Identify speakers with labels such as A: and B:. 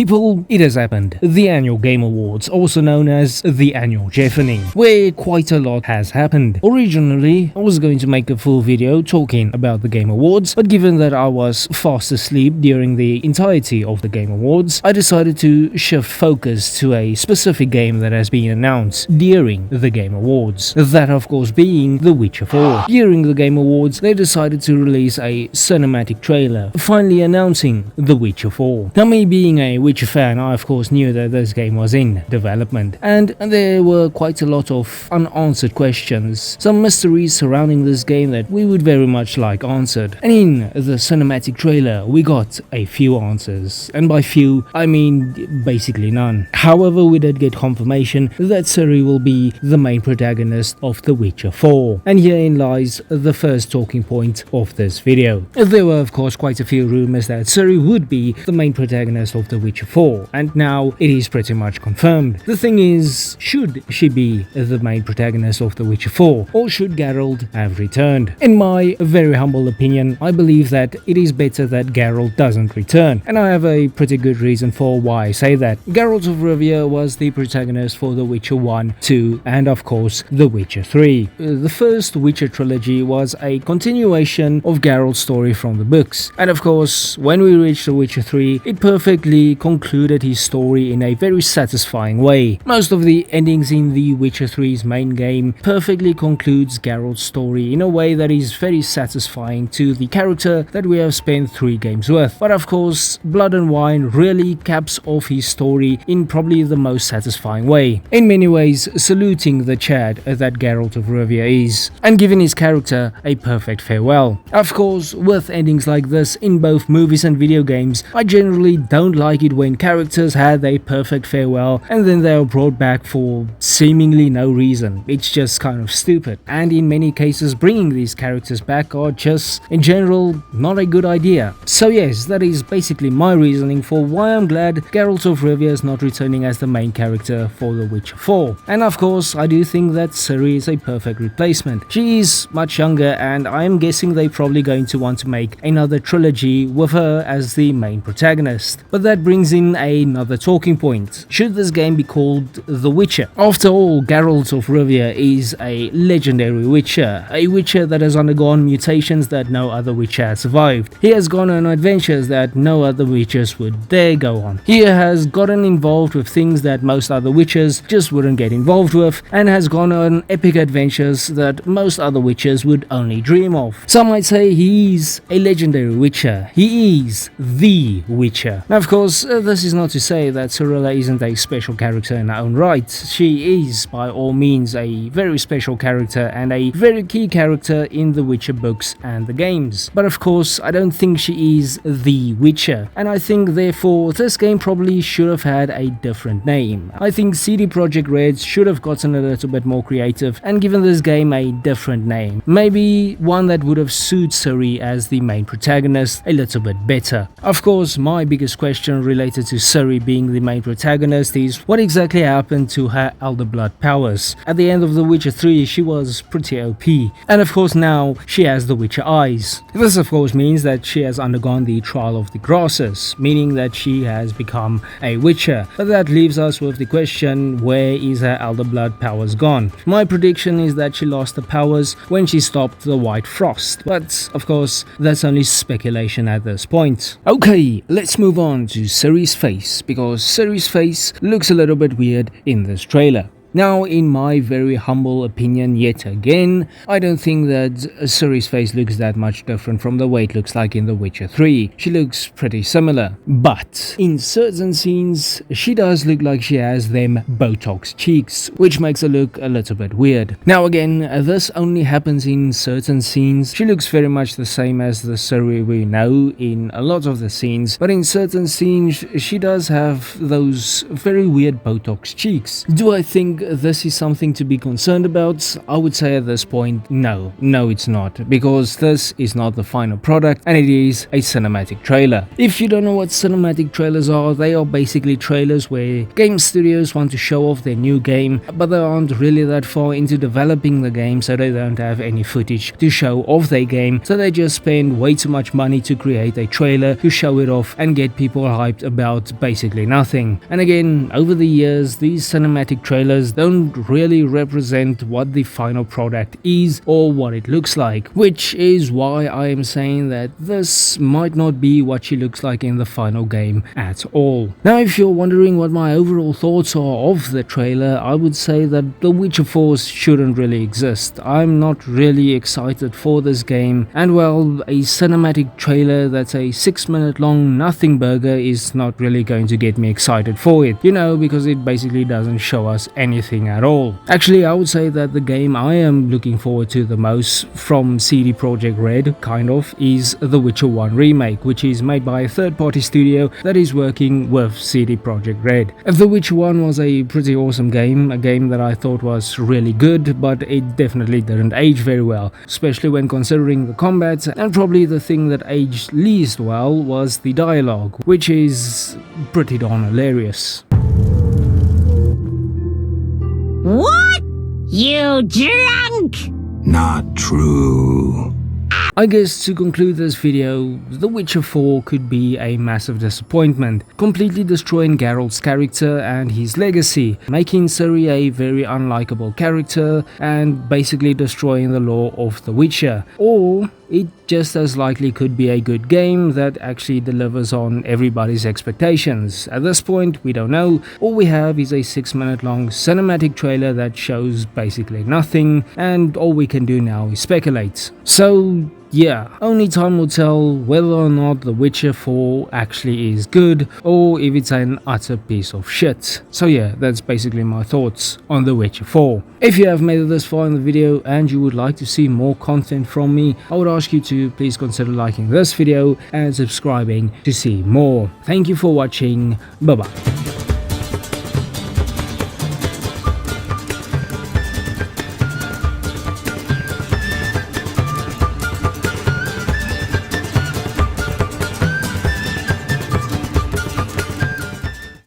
A: People, it has happened. The annual Game Awards, also known as the annual Jeffening, where quite a lot has happened. Originally, I was going to make a full video talking about the Game Awards, but given that I was fast asleep during the entirety of the Game Awards, I decided to shift focus to a specific game that has been announced during the Game Awards. That, of course, being The Witcher 4. During the Game Awards, they decided to release a cinematic trailer, finally announcing The Witcher 4. Now, me being a Witcher fan, I of course knew that this game was in development, and there were quite a lot of unanswered questions, some mysteries surrounding this game that we would very much like answered. And in the cinematic trailer, we got a few answers, and by few, I mean basically none. However, we did get confirmation that Ciri will be the main protagonist of The Witcher 4, and herein lies the first talking point of this video. There were of course quite a few rumors that Ciri would be the main protagonist of The Witcher 4, and now it is pretty much confirmed. The thing is, should she be the main protagonist of The Witcher 4, or should Geralt have returned? In my very humble opinion, I believe that it is better that Geralt doesn't return, and I have a pretty good reason for why I say that. Geralt of Rivia was the protagonist for The Witcher 1, 2, and of course The Witcher 3. The first Witcher trilogy was a continuation of Geralt's story from the books, and of course when we reached The Witcher 3, it perfectly concluded his story in a very satisfying way. Most of the endings in The Witcher 3's main game perfectly concludes Geralt's story in a way that is very satisfying to the character that we have spent 3 games with. But of course, Blood and Wine really caps off his story in probably the most satisfying way. In many ways, saluting the Chad that Geralt of Rivia is, and giving his character a perfect farewell. Of course, with endings like this in both movies and video games, I generally don't like it when characters had a perfect farewell and then they are brought back for seemingly no reason. It's just kind of stupid, and in many cases bringing these characters back are just in general not a good idea. So yes, that is basically my reasoning for why I'm glad Geralt of Rivia is not returning as the main character for The Witcher 4. And of course, I do think that Ciri is a perfect replacement. She is much younger, and I am guessing they're probably going to want to make another trilogy with her as the main protagonist. But that brings in another talking point. Should this game be called The Witcher? After all, Geralt of Rivia is a legendary Witcher, a Witcher that has undergone mutations that no other Witcher has survived. He has gone on adventures that no other Witchers would dare go on. He has gotten involved with things that most other Witchers just wouldn't get involved with, and has gone on epic adventures that most other Witchers would only dream of. Some might say he is a legendary Witcher. He is the Witcher. Now of course, this is not to say that Cirilla isn't a special character in her own right. She is by all means a very special character and a very key character in the Witcher books and the games. But of course, I don't think she is the Witcher, and I think therefore this game probably should have had a different name. I think CD Projekt Red should have gotten a little bit more creative and given this game a different name. Maybe one that would have suited Ciri as the main protagonist a little bit better. Of course, my biggest question related to Ciri being the main protagonist is what exactly happened to her Elder Blood powers. At the end of The Witcher 3, she was pretty OP, and of course now she has the Witcher eyes. This of course means that she has undergone the Trial of the Grasses, meaning that she has become a Witcher. But that leaves us with the question, where is her Elder Blood powers gone? My prediction is that she lost the powers when she stopped the White Frost, but of course that's only speculation at this point. Okay, let's move on to Ciri's face, because Ciri's face looks a little bit weird in this trailer. Now, in my very humble opinion yet again, I don't think that Ciri's face looks that much different from the way it looks like in The Witcher 3. She looks pretty similar. But in certain scenes, she does look like she has them Botox cheeks, which makes her look a little bit weird. Now again, this only happens in certain scenes. She looks very much the same as the Ciri we know in a lot of the scenes, but in certain scenes, she does have those very weird Botox cheeks. Do I think this is something to be concerned about? I would say at this point, no, it's not, because this is not the final product and it is a cinematic trailer. If you don't know what cinematic trailers are, they are basically trailers where game studios want to show off their new game, but they aren't really that far into developing the game, so they don't have any footage to show off their game, so they just spend way too much money to create a trailer to show it off and get people hyped about basically nothing. And again, over the years, these cinematic trailers don't really represent what the final product is or what it looks like, which is why I am saying that this might not be what she looks like in the final game at all. Now, if you're wondering what my overall thoughts are of the trailer, I would say that The Witcher 4 shouldn't really exist. I'm not really excited for this game, and well, a cinematic trailer that's a 6-minute long nothing burger is not really going to get me excited for it, because it basically doesn't show us anything at all. Actually, I would say that the game I am looking forward to the most from CD Projekt Red, is The Witcher 1 remake, which is made by a third-party studio that is working with CD Projekt Red. The Witcher 1 was a pretty awesome game, a game that I thought was really good, but it definitely didn't age very well, especially when considering the combat, and probably the thing that aged least well was the dialogue, which is pretty darn hilarious.
B: What? You drunk?
C: Not true.
A: I guess to conclude this video, The Witcher 4 could be a massive disappointment, completely destroying Geralt's character and his legacy, making Ciri a very unlikable character and basically destroying the lore of The Witcher. Or it just as likely could be a good game that actually delivers on everybody's expectations. At this point, we don't know. All we have is a 6-minute long cinematic trailer that shows basically nothing, and all we can do now is speculate. So yeah, only time will tell whether or not The Witcher 4 actually is good or if it's an utter piece of shit. So yeah, that's basically my thoughts on The Witcher 4. If you have made it this far in the video and you would like to see more content from me, I would ask you to please consider liking this video and subscribing to see more. Thank you for watching. Bye bye.